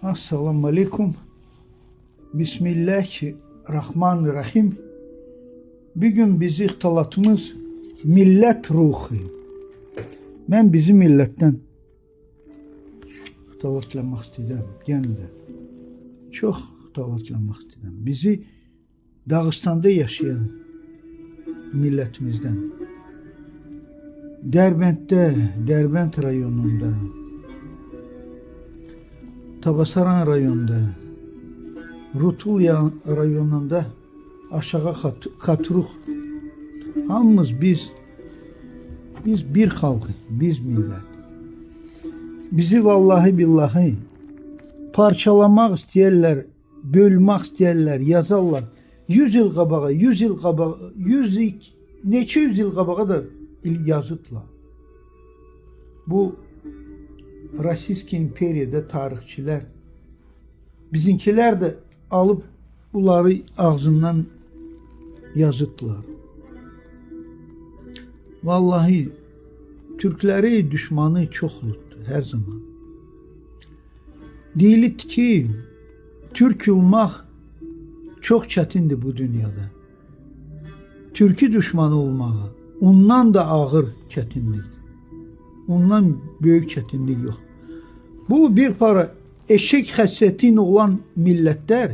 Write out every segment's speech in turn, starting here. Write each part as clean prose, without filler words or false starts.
Assalamu alaikum. Bismillahirrahmanirrahim. Bugün bizi ixtilatımız millət ruhu. Mən bizi millətdən ixtilatlamaq istəyirəm. Yəni də çox ixtilatlamaq istəyirəm. Bizi Dağıstanda yaşayan millətimizdən, Dərbənddə, Dərbənd rayonunda, Tabasaran rayonunda, Rutul rayonunda, aşağı Katuruq, hamımız biz bir xalqı, biz millət. Bizi vallahi billahi parçalamaq istəyirlər, bölmək istəyirlər, yazarlar. 100 il qabağa, 100 il qabağa, neçə yüz il qabağa da yazıblar. Bu Rossiyski imperiyada tarixçilər, bizimkilər də alıb bunları ağzından yazıblar. Vallahi Türkləri düşmanı çoxludur hər zaman. Deyilir ki, Türk olmaq çox çətindir bu dünyada. Türkü düşmanı olmağı ondan da ağır çətinlikdir. Ondan böyük çətinlik yox. Bu bir para eşek xəssiyyəti olan millətlər,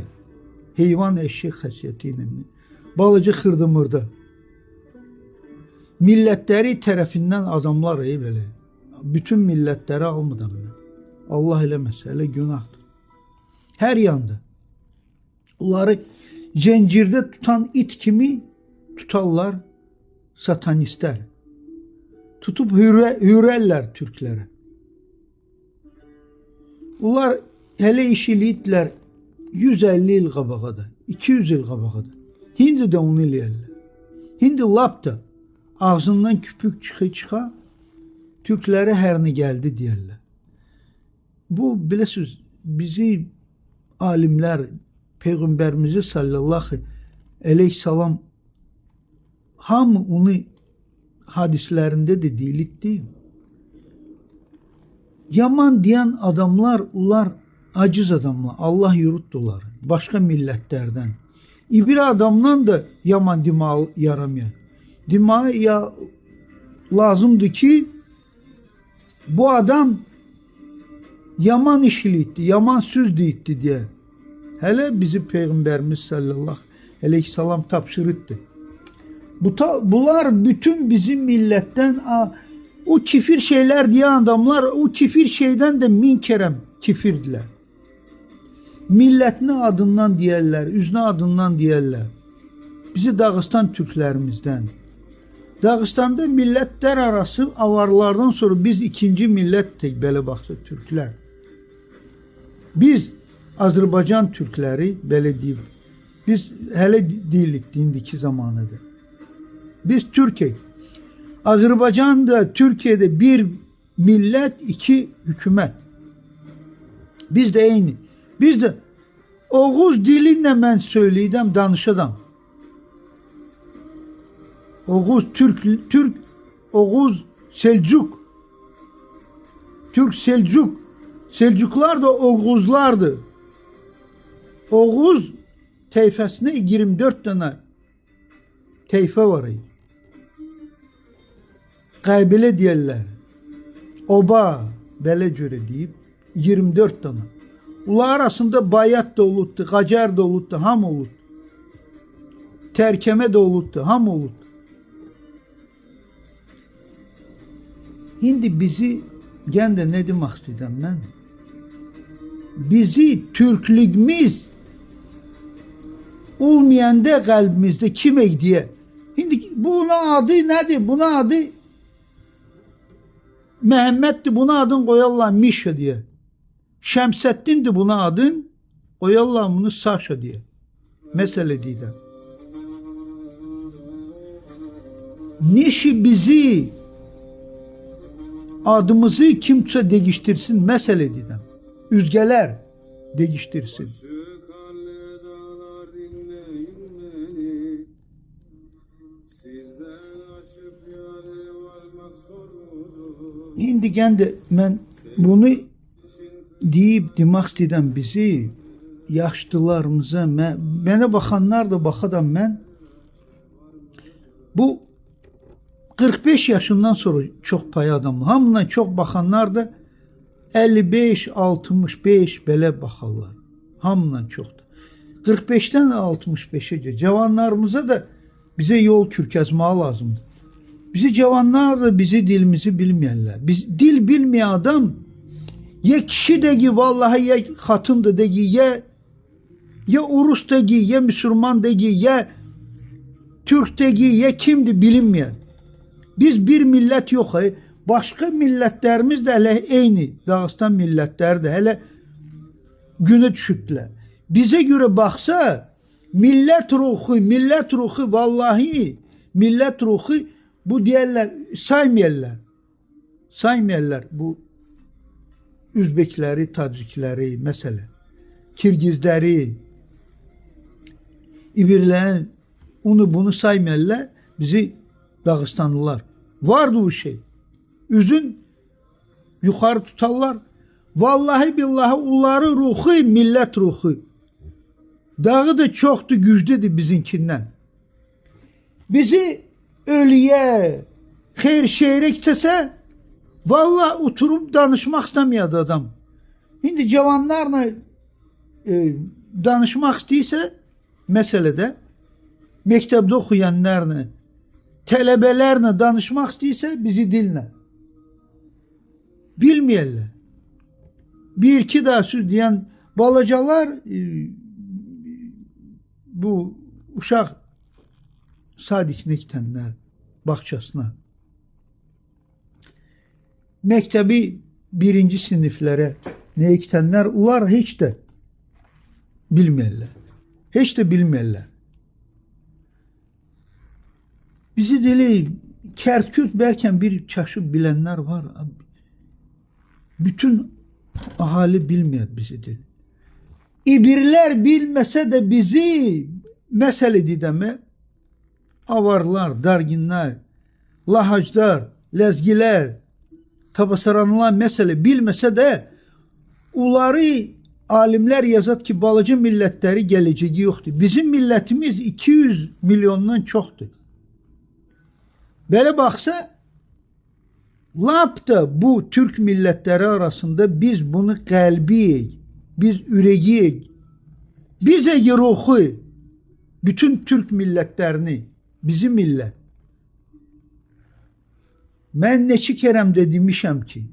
heyvan eşek xəssiyyəti ilə, balıcı xırdımırda millətləri tərəfindən adamlar belə. Bütün millətləri almadan mən. Allah eləməsə, elə günahdır. Hər yanda. Onları zəncirdə tutan it kimi tutarlar satanistlər. Tutup hürərlər Türklərə. Onlar hələ iş eləyirlər 150 il qabağa da, 200 il qabağa da. Hindi də onu eləyərlər. Hindi lap da ağzından küpük çıxa Türklərə hərini gəldi deyərlər. Bu biləsiniz, bizi alimlər, Peyğəmbərimizi sallallahu əleyhissalam hamı onu hadislərində də deyildi. Yaman deyən adamlar, onlar aciz adamlar, Allah yurutdular, başqa millətlərdən. İbri adamdan da yaman dimağı yaramıyor. Dimağı ya lazımdır ki, bu adam yaman işliydi, yaman söz deyildi deyə. Hələ bizi Peyğəmbərimiz sallallahu əleyhissalam tapşırıbdı. Bunlar bütün bizim millətdən o kifir şeylər deyən adamlar, o kifir şeydən də min kərəm kifirdirlər. Millətini adından deyərlər, üzünə adından deyərlər. Bizi Dağıstan türklərimizdən. Dağıstanda millətlər arası avarlardan sonra biz ikinci millətdik, belə baxsa türklər. Biz Azərbaycan türkləri, belə deyib, biz hələ deyilik indiki zamanıdır. Biz Türkiyik. Azərbaycanda, Türkiyədə bir millət, iki hükümət. Biz də eyni. Biz də Oğuz dilinlə mən söyləyirəm, danışadam. Oğuz, Türk, Oğuz, Selcuk. Türk, Selcuk. Selcuklar da Oğuzlardır. Oğuz teyfəsinə 24 dənə teyfə var. Qəbilə deyərlər. Oba, belə görə deyib, 24 dənə. Bunlar arasında Bayat da olubdu, Qacar da olubdu, ham olubdu. Tərkəmə də olubdu, ham olubdu. İndi bizi, gən də nə demək istəyirəm mən? Bizi Türklüğümüz olmayanda qəlbimizdə kimək deyə. İndi buna adı nədir? Buna adı Məhəmməddir, buna adın qoyarlar Mişa deyə. Şəmsəddindir buna adın, qoyarlar bunu Saşa deyə. Məsələ deyirəm. Neşi bizi adımızı kimsə değiştirsin, məsələ deyirəm. Üzgələr değiştirsin. İndi gən də mən bunu deyib demək istəyirəm bizi yaşlılarımıza, mənə baxanlar da baxadam mən bu 45 yaşından sonra çox pay adamlar. Hamından çox baxanlar da 55, 65 belə baxarlar. Hamından çoxdur. 45-dən 65-ə cavanlarımıza da bizə yol kürkəzməyi lazımdır. Bizi cavanlar da bizi dilimizi bilməyənlər. Biz dil bilməyən adam ya kişi de ki vallahi ya hatun da ki ya Urus da ki ya Müslüman da ki ya Türk de ki ya kimdi bilinmeyen. Biz bir millet yok. Başka milletlerimiz de hele eyni Dağıstan milletleri de hele güne düşübdülər. Bize göre baksa millet ruhu vallahi millet ruhu bu diyorlar saymıyorlar bu Üzbekləri, Tacikləri, məsələ, Kirgizləri, İbirlərin bunu saymıyorlar, bizi Dağıstanlılar. Vardı o şey. Üzün yukarı tutarlar. Vallahi billahi onları ruhu, millet ruhu. Dağı da çoxdur, güclüdür bizimkindən. Bizi ölüye, xeyr şehrə gitəsə, vallahi oturup danışmak istemiyordu adam. Şimdi cavanlarla danışmak istəyirsə meselede, mektebde okuyanlarla, tələbələrlə danışmak istəyirsə bizi dillə. Bilməyərlər. Bir iki daha söz deyən balacalar bu uşaq sadikine gitənlər bağçasına. Mektebi birinci siniflere ne gitənlər, onlar heç de bilməyərlər. Heç de bilməyərlər. Bizi dili Kərtkürt bəlkə bir çaşıb bilənlər var. Bütün ahali bilməyər bizi dili. İbirlər bilməsə də bizi məsələ dedəmə avarlar, darginlər, lahaclar, ləzgilər, tabasaranlar məsələ bilməsə də onları alimlər yazat ki, balaca millətləri gələcəyi yoxdur. Bizim millətimiz 200 milyondan çoxdur. Belə baxsa, lap da bu Türk millətləri arasında biz bunu qəlbiyik, biz ürəyik, biz ruhu, bütün Türk millətlərini, bizim millət. Mən neçə kərəmdə demişəm ki,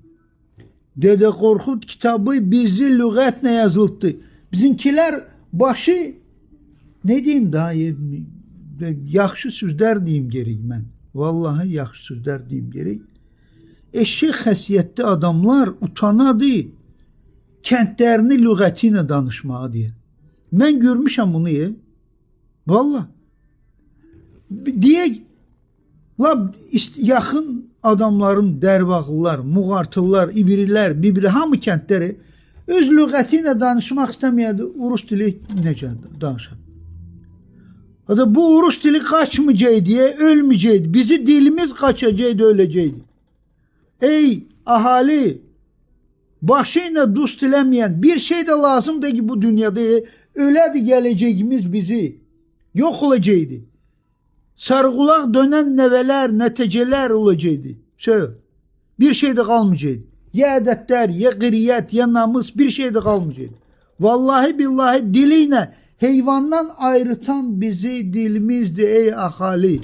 Dede Qorxud kitabı bizi lüğətlə yazıldı. Bizimkilər başı, ne diyeyim daha, yaxşı sözlər deyim gerek mən. Vallahi yaxşı sözlər deyim gerek. Eşek xəsiyyətli adamlar utanadı, kəndlərini lüğəti ilə danışmağa deyə. Mən görmüşəm bunu vallahi. Deyək, yaxın adamların Dərbağlılar, Muğartılılar, İbirilər, Bibirlər, hamı kəndləri öz lüğəti ilə danışmaq istəməyədi, Urus dili necə danışar? Bu Urus dili qaçmayacaqdı, ölməyəcəkdi. Bizi dilimiz qaçacaqdı, öləcəkdi. Ey ahali, başı ilə dost eləməyən bir şey də lazımdır ki, bu dünyada ölədi gələcəyimiz bizi yox olacaqdı. Sarıqulaq dönən nəvələr, nəticələr olacaqdı. Bir şey də qalmayacaqdı. Ya ədətlər, ya qiriyyət, ya namus, bir şey də qalmayacaqdı. Vallahi billahi dili ilə heyvandan ayrıtan bizi dilimizdir ey ahali.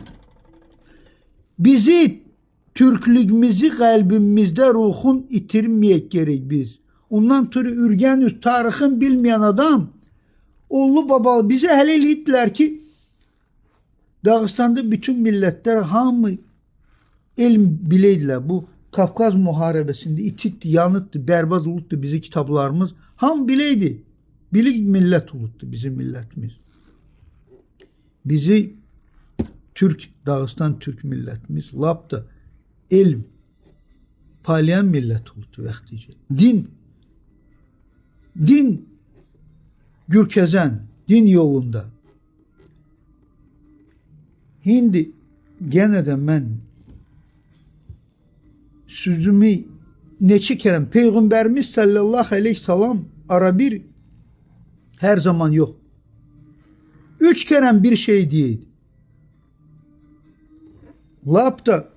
Bizi, Türklüğümüzü qəlbimizdə ruhun itirməyək gerek biz. Ondan türü ürgən tarixin bilməyən adam, oğlu babalı bize hələ eləyidilər ki, Dağıstanda bütün millətlər hamı elm biləydilər. Bu Kafkaz müharibəsində ititdi, yanıtdı, bərbad olubdu bizi kitablarımız. Hamı biləydi. Bilik millət olubdu bizim millətimiz. Bizi Dağıstan Türk millətimiz lap da elm paylayan millət olubdu vaxtıca. Din gürkəzən, din yolunda. Şimdi gene de mən sözümü neçə kərəm Peyğəmbərimiz sallallahu aleyhi salam ara bir hər zaman yox. 3 kərəm bir şey deyil. Lap da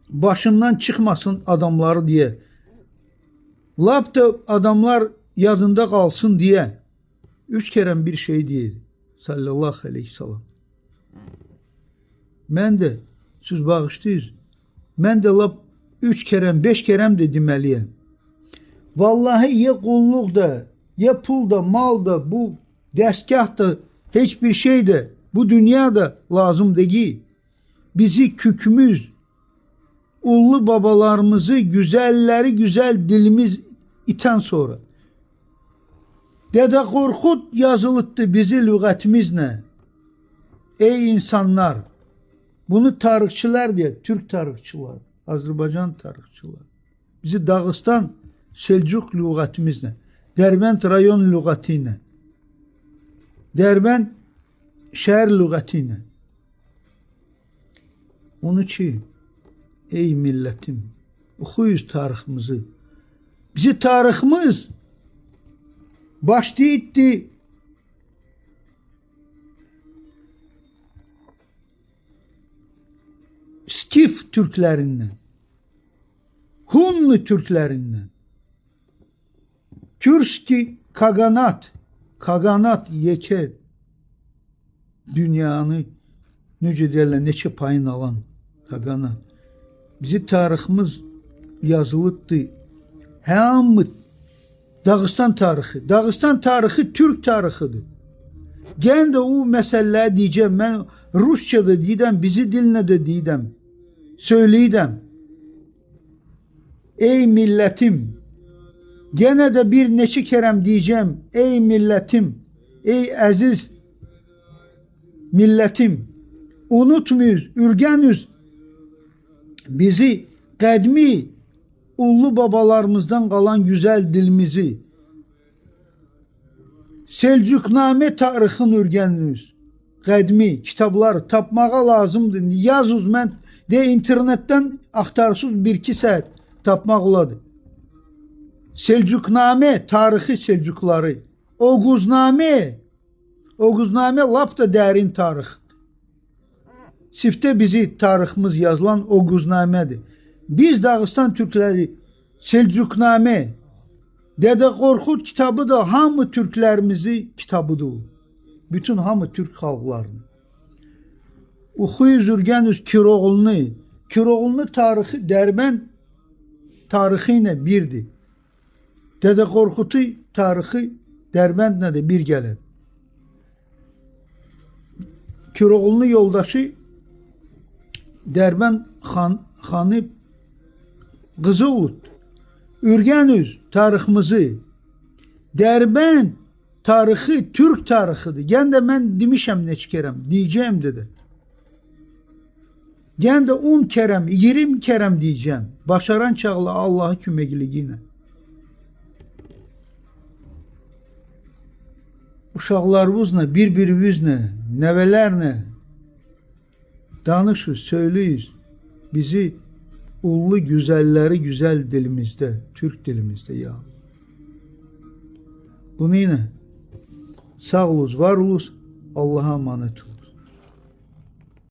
başından çıxmasın adamları deyə. Lap da adamlar yadında qalsın deyə 3 kərəm bir şey deyil. Sallallahu aleyhi salam. Mən də siz bağışlayınız. Mən də lap 3 kərəm, 5 kərəm də deməliyəm. Vallahi ya qulluq da, ya pul da, mal da, bu dəstgah da, heç bir şey də bu dünyada lazım deyil. Bizi kükümüz, ulu babalarımızı, güzelləri güzel dilimiz iten sonra. Dədə Qorxud yazılıbdı bizi lüğətimizlə. Ey insanlar, bunu tarixçilər deyir, Türk tarixçılar, Azərbaycan tarixçılar. Bizi Dağıstan, Selcuq lüğətimizlə, Dərbənd rayon lüğəti ilə, Dərbənd şəhər lüğəti ilə. Onun ki, ey millətim, oxuyuz tariximizi. Bizi tariximiz başlayıbdı Skif Türklərindən, Hunlu Türklərindən, Türski Kaganat yekə dünyanı necə deyirlər, neçə payını alan Kaganat. Bizi tariximiz yazılıbdı. Hamı Dağıstan tarixi. Dağıstan tarixi Türk tarixidir. Gən də o məsələləri deyəcəm. Mən Rusça da deyirəm, bizi dilinə də deyirəm. Söyləyirəm. Ey millətim, gene de bir neçə kərəm deyəcəm. Ey millətim, ey əziz millətim, unutmayız, ürgənüz bizi qədmi ulu babalarımızdan qalan güzel dilimizi. Selcuknamə tarixin ürgənüz. Qədmi kitablar tapmağa lazımdır. Yazız, mən de internetdən axtarsız 1-2 saat tapmaq olardı. Selcuknamə tarixi Selcukları. Oğuznamə lap da dərin tarixdir. Siftə bizi tariximiz yazılan Oğuznamədir. Biz Dağıstan Türkləri Selcuknamə, Dədə Qorxud kitabı da hamı Türklərimizi kitabıdır. Bütün hamı Türk xalqlarını. Oxuyuz, ürgənüz Kiroğlunu. Kiroğlunu tarixi Dərbənd tarixi ilə birdir. Dədə Qorxudu tarixi Dərbəndlə də bir gəlir. Kiroğlunu yoldaşı Dərbənd xanı qızı olub. Ürgənüz tariximizi. Dərbənd tarixi Türk tarixidir. Gən də mən demişəm neçə kərəm, deyəcəm də. Gən də 10 kərəm, 20 kərəm deyəcəm. Başaran çağla Allah'ı köməkliyi ilə. Uşaqlarımızla, bir-birimizlə, nəvələrlə danışız, söylüyüz. Bizi ulu güzelləri güzel dilimizdə, Türk dilimizdə ya. Bunu ilə sağ oluz, var oluz, Allah'a emanet olun.